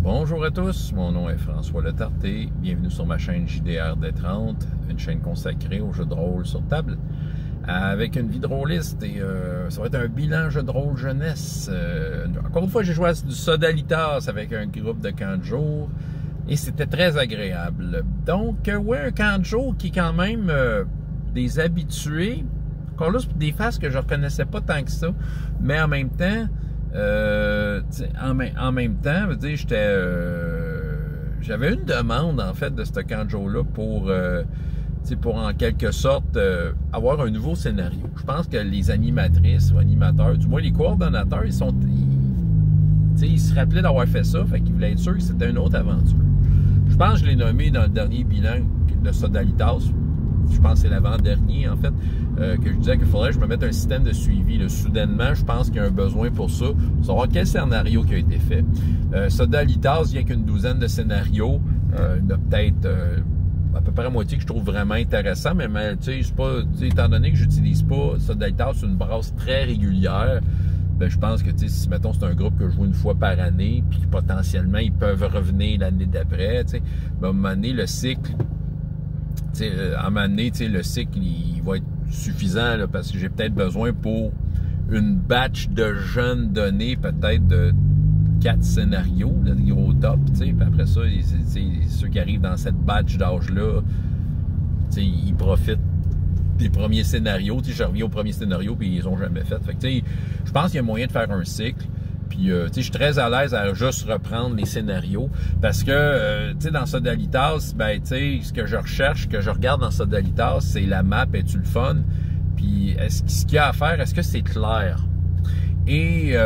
Bonjour à tous, mon nom est François Letarté, bienvenue sur ma chaîne JDR D30, une chaîne consacrée aux jeux de rôle sur table, avec une vie de rôliste et ça va être un bilan jeu de rôle jeunesse. Encore une fois, j'ai joué à du Sodalitas avec un groupe de camp de jour et c'était très agréable. Donc, ouais, un camp de jour qui est quand même des habitués, encore là, c'est des faces que je ne reconnaissais pas tant que ça, mais en même temps, j'avais une demande en fait de ce camp de jour-là pour en quelque sorte avoir un nouveau scénario. Je pense que les animatrices ou animateurs, du moins les coordonnateurs, ils se rappelaient d'avoir fait ça, fait qu'ils voulaient être sûrs que c'était une autre aventure. Je pense que je l'ai nommé dans le dernier bilan de Sodalitas. Je pense que c'est l'avant-dernier, en fait, que je disais qu'il faudrait que je me mette un système de suivi. Là. Soudainement, je pense qu'il y a un besoin pour ça, pour savoir quel scénario qui a été fait. Sodalitas, il n'y a qu'une douzaine de scénarios. Il y en a peut-être à peu près la moitié que je trouve vraiment intéressant, mais tu sais, étant donné que je n'utilise pas Sodalitas, c'est une brasse très régulière. Ben, je pense que si, mettons, c'est un groupe que je joue une fois par année, puis potentiellement, ils peuvent revenir l'année d'après, tu sais, ben, à un moment donné, le cycle... à un moment donné, le cycle, il va être suffisant là, parce que j'ai peut-être besoin pour une batch de jeunes données, peut-être de 4 scénarios, là, des gros tops, puis après ça, ceux qui arrivent dans cette batch d'âge-là, ils profitent des premiers scénarios. Je reviens au premier scénario, puis ils ont jamais fait. Fait que, je pense qu'il y a moyen de faire un cycle. Puis, je suis très à l'aise à juste reprendre les scénarios parce que, dans Sodalitas, ben, ce que je recherche, que je regarde dans Sodalitas, c'est la map, est-tu le fun? Puis, ce qu'il y a à faire, est-ce que c'est clair? Et,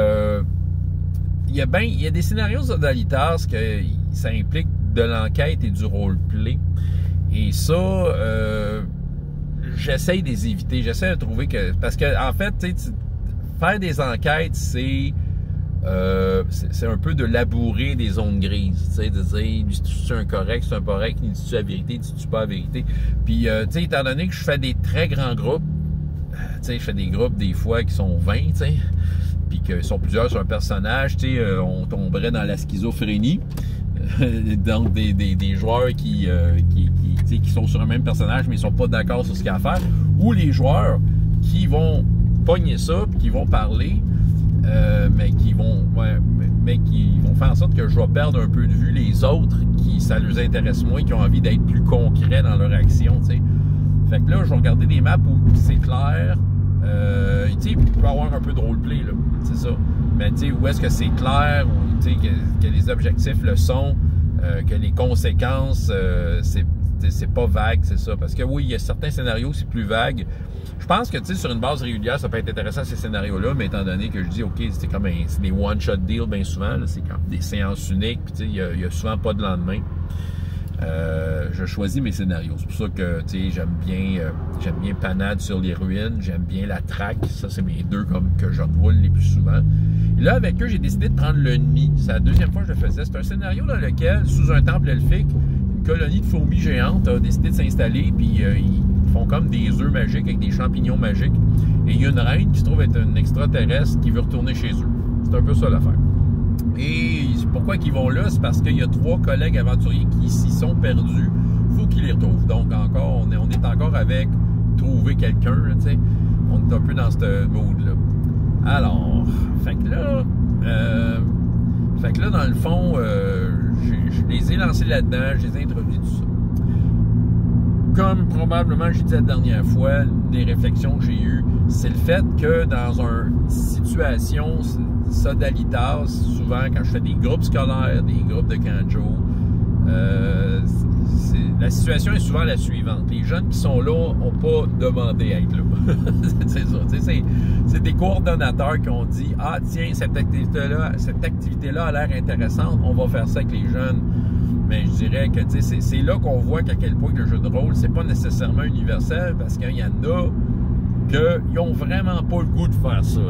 il y a des scénarios de Sodalitas que ça implique de l'enquête et du roleplay. Et ça, j'essaye de les éviter. J'essaie de trouver que... Parce que, en fait, faire des enquêtes, c'est un peu de labourer des zones grises, de dire, dis-tu un correct, c'est un pas correct, dis-tu la vérité, dis-tu pas la vérité. Puis, étant donné que je fais des très grands groupes, je fais des groupes des fois qui sont 20, puis qu'ils sont plusieurs sur un personnage, on tomberait dans la schizophrénie. Donc, des joueurs qui sont sur un même personnage, mais ils sont pas d'accord sur ce qu'il y a à faire, ou les joueurs qui vont pogner ça, puis qui vont parler, mais qui vont faire en sorte que je vais perdre un peu de vue les autres qui ça les intéresse moins, qui ont envie d'être plus concrets dans leur action, t'sais. Fait que là, je vais regarder des maps où c'est clair, il peut y avoir un peu de roleplay, là, c'est ça. Mais où est-ce que c'est clair, ou que les objectifs le sont, que les conséquences, c'est pas vague, c'est ça. Parce que oui, il y a certains scénarios, c'est plus vague. Je pense que sur une base régulière, ça peut être intéressant ces scénarios-là, mais étant donné que je dis, OK, c'est comme c'est des one-shot deals bien souvent, c'est comme des séances uniques, puis il y a souvent pas de lendemain. Je choisis mes scénarios. C'est pour ça que j'aime bien Panade sur les ruines, j'aime bien la traque, ça c'est mes deux comme que je roule les plus souvent. Et là, avec eux, j'ai décidé de prendre le nid. C'est la deuxième fois que je le faisais. C'est un scénario dans lequel, sous un temple elfique, une colonie de fourmis géantes a décidé de s'installer, puis ils font comme des œufs magiques avec des champignons magiques. Et il y a une reine qui se trouve être une extraterrestre qui veut retourner chez eux. C'est un peu ça l'affaire. Et pourquoi ils vont là? C'est parce qu'il y a 3 collègues aventuriers qui s'y sont perdus. Il faut qu'ils les retrouvent. Donc, encore, on est encore avec trouver quelqu'un, on est un peu dans ce mood-là. Alors, fait que là, dans le fond, je les ai lancés là-dedans, je les ai introduits tout ça. Comme probablement j'ai dit la dernière fois, des réflexions que j'ai eues, c'est le fait que dans une situation Sodalitas, souvent quand je fais des groupes scolaires, des groupes de camp de jour, la situation est souvent la suivante. Les jeunes qui sont là n'ont pas demandé à être là. C'est ça. C'est des coordonnateurs qui ont dit « Ah tiens, cette activité-là a l'air intéressante, on va faire ça avec les jeunes. » Mais je dirais que c'est là qu'on voit qu'à quel point le jeu de rôle, c'est pas nécessairement universel, parce qu'il y en a qu'ils n'ont vraiment pas le goût de faire ça,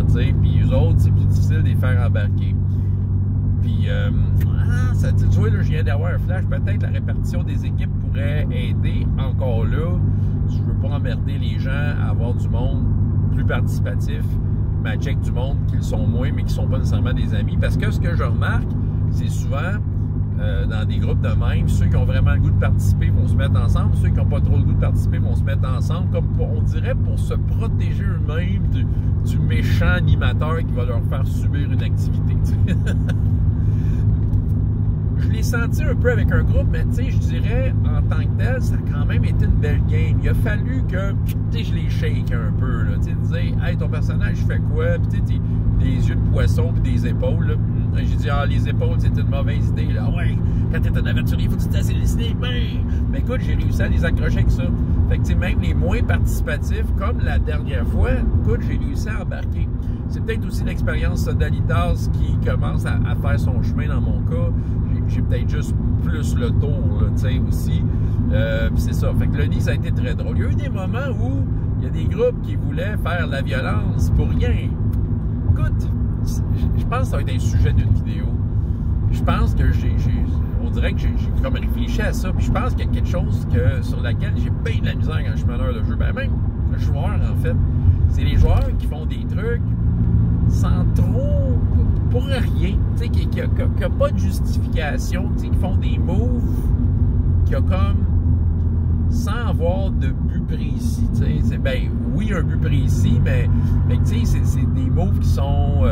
puis eux autres, c'est plus difficile de les faire embarquer. Puis, tu vois, là, je viens d'avoir un flash, peut-être la répartition des équipes pourrait aider encore là. Je veux pas emmerder les gens à avoir du monde plus participatif, mais à check du monde qui le sont moins, mais qui sont pas nécessairement des amis, parce que ce que je remarque, c'est souvent dans des groupes de même. Ceux qui ont vraiment le goût de participer vont se mettre ensemble. Ceux qui n'ont pas trop le goût de participer vont se mettre ensemble, comme on dirait pour se protéger eux-mêmes du méchant animateur qui va leur faire subir une activité. Je l'ai senti un peu avec un groupe, mais tu sais, je dirais, en tant que tel, ça a quand même été une belle game. Il a fallu que, tu sais, je les shake un peu, là. Tu sais, disais, hey, ton personnage, fait quoi? Puis tu sais, des yeux de poisson puis des épaules, là. J'ai dit, ah, les épaules, c'était une mauvaise idée, là. Ouais, quand t'es un aventurier, il faut que tu t'asses les idées. Mais écoute, j'ai réussi à les accrocher avec ça. Fait que, tu sais, même les moins participatifs, comme la dernière fois, écoute, j'ai réussi à embarquer. C'est peut-être aussi l'expérience Sodalitas qui commence à faire son chemin dans mon cas. J'ai peut-être juste plus le tour, tu sais, aussi. Puis c'est ça. Fait que le nid, ça a été très drôle. Il y a eu des moments où il y a des groupes qui voulaient faire la violence pour rien. Écoute, je pense que ça va être un sujet d'une vidéo. Je pense que on dirait que j'ai comme réfléchi à ça. Puis je pense qu'il y a quelque chose sur laquelle j'ai bien de la misère quand je suis meneur de jeu. Ben même le joueur, en fait. C'est les joueurs qui font des trucs sans trop, pour rien, tu sais, qui n'a pas de justification, tu sais, qui font des moves qui a comme, sans avoir de but précis, tu sais, ben, oui, un but précis, mais tu sais, c'est des moves qui sont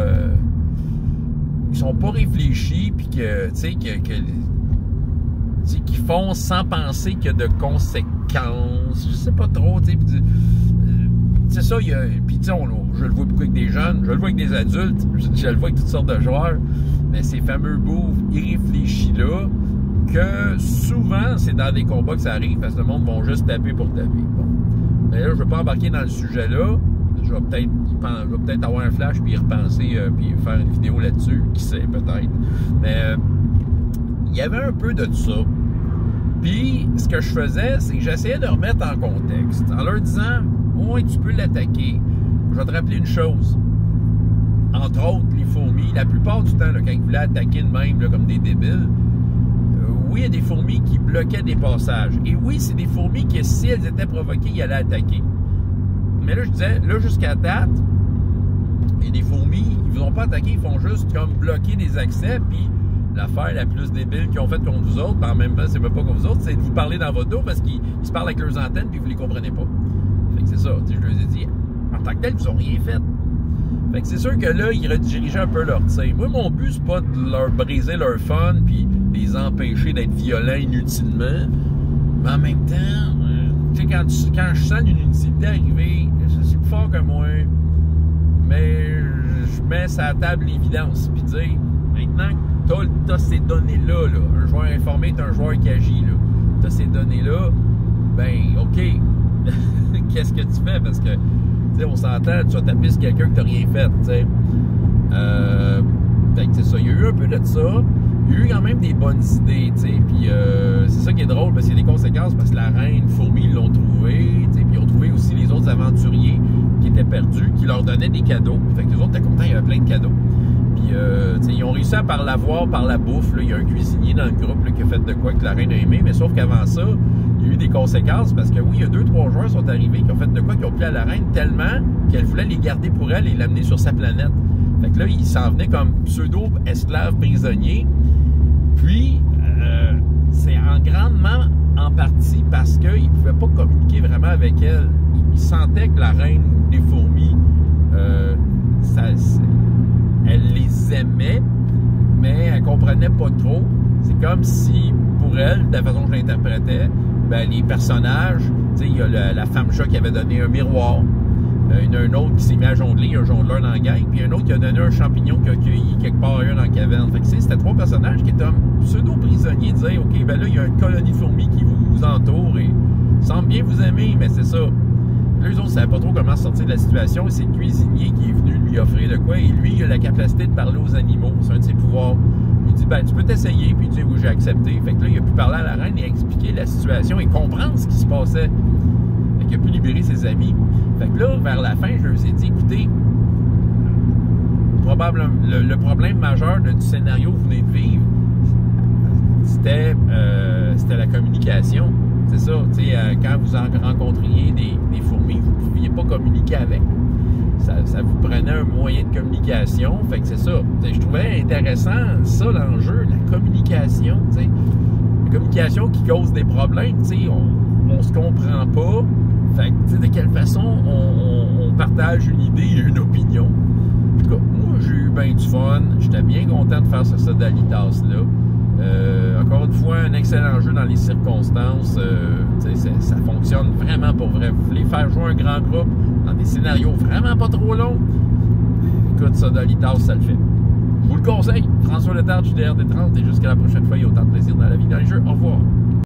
pas réfléchis, puis que, tu sais, qui font sans penser qu'il y a de conséquences, je sais pas trop, tu sais, c'est ça, puis tu sais, je le vois beaucoup avec des jeunes, je le vois avec des adultes, je le vois avec toutes sortes de joueurs, mais ces fameux moves irréfléchis-là, que souvent, c'est dans des combats que ça arrive, parce que le monde va juste taper pour taper. Bon. Mais là, je ne veux pas embarquer dans le sujet-là, je vais peut-être avoir un flash, puis y repenser, puis faire une vidéo là-dessus, qui sait, peut-être. Mais il y avait un peu de ça. Puis, ce que je faisais, c'est que j'essayais de remettre en contexte, en leur disant, ouais, tu peux l'attaquer. Je vais te rappeler une chose. Entre autres, les fourmis, la plupart du temps, là, quand ils voulaient attaquer de même, là, comme des débiles, oui, il y a des fourmis qui bloquaient des passages. Et oui, c'est des fourmis qui, si elles étaient provoquées, ils allaient attaquer. Mais là, je disais, là, jusqu'à date, il y a des fourmis, ils ne vont pas attaquer, ils font juste comme bloquer des accès, puis l'affaire la plus débile qu'ils ont faite contre vous autres, en même temps, c'est même pas contre vous autres, c'est de vous parler dans votre dos parce qu'ils se parlent avec leurs antennes puis vous les comprenez pas. Fait que c'est ça, je leur ai dit, en tant que tel, ils n'ont rien fait. Fait que c'est sûr que là, ils redirigeaient un peu leur tir. Moi, mon but, c'est pas de leur briser leur fun puis les empêcher d'être violents inutilement. Mais en même temps, tu sais, quand je sens une utilité arriver, c'est plus fort que moi, mais je mets sur la table l'évidence. Puis dire, maintenant que t'as ces données-là, là, un joueur informé est un joueur qui agit, là. T'as ces données-là, ben, OK. Qu'est-ce que tu fais? Parce que, tu sais, on s'entend, tu vas taper sur quelqu'un que t'as rien fait, tu sais. Fait que c'est ça. Il y a eu un peu de ça. Il y a eu quand même des bonnes idées, tu sais. Puis c'est ça qui est drôle, parce qu'il y a des conséquences, parce que la reine fourmi, ils l'ont trouvé, tu sais. Puis ils ont trouvé aussi les autres aventuriers qui étaient perdus, qui leur donnaient des cadeaux. Fait que les autres étaient contents, il y avait plein de cadeaux. Puis, tu sais, ils ont réussi à l'avoir par la bouffe. Là. Il y a un cuisinier dans le groupe là, qui a fait de quoi que la reine a aimé, mais sauf qu'avant ça, il y a eu des conséquences parce que oui, il y a 2-3 joueurs qui sont arrivés qui ont fait de quoi, qui ont plu à la reine tellement qu'elle voulait les garder pour elle et l'amener sur sa planète. Fait que là, ils s'en venaient comme pseudo-esclaves prisonniers. Puis, c'est grandement en partie parce qu'ils ne pouvaient pas communiquer vraiment avec elle. Ils sentaient que la reine des fourmis, elle les aimait, mais elle comprenait pas trop. C'est comme si, pour elle, de la façon que je l'interprétais, ben, les personnages, tu sais, il y a la femme chat qui avait donné un miroir, il y en a un autre qui s'est mis à jongler, un jongleur dans la gang, puis un autre qui a donné un champignon qu'il a cueilli quelque part ailleurs dans la caverne. Fait que c'était 3 personnages qui étaient pseudo-prisonniers, disaient, OK, ben là, il y a une colonie de fourmis qui vous entoure et semble bien vous aimer, mais c'est ça. Là, eux autres ne savaient pas trop comment sortir de la situation, et c'est le cuisinier qui est venu lui offrir de quoi, et lui, il a la capacité de parler aux animaux, c'est un de ses pouvoirs. Il dit, ben, tu peux t'essayer, puis il dit, oui, j'ai accepté. Fait que là, il a pu parler à la reine et expliquer la situation et comprendre ce qui se passait. Fait qu'il a pu libérer ses amis. Fait que là, vers la fin, je leur ai dit, écoutez, probablement, le problème majeur du scénario que vous venez de vivre, c'était la communication. C'est ça, tu sais, quand vous rencontriez des fourmis, vous ne pouviez pas communiquer avec. Ça vous prenait un moyen de communication. Fait que c'est ça. Je trouvais intéressant, ça, l'enjeu, la communication. Tu communication qui cause des problèmes. Tu sais, on se comprend pas. Fait que, tu sais, de quelle façon on partage une idée et une opinion. En tout cas, moi, j'ai eu bien du fun. J'étais bien content de faire ce Sodalitas-là. Encore une fois, un excellent jeu dans les circonstances. Ça fonctionne vraiment pour vrai. Vous voulez faire jouer un grand groupe dans des scénarios vraiment pas trop longs? Écoute, Sodalitas, ça le fait. Je vous le conseille. François Letard, JDR D30, et jusqu'à la prochaine fois, il y a autant de plaisir dans la vie, dans les jeux. Au revoir.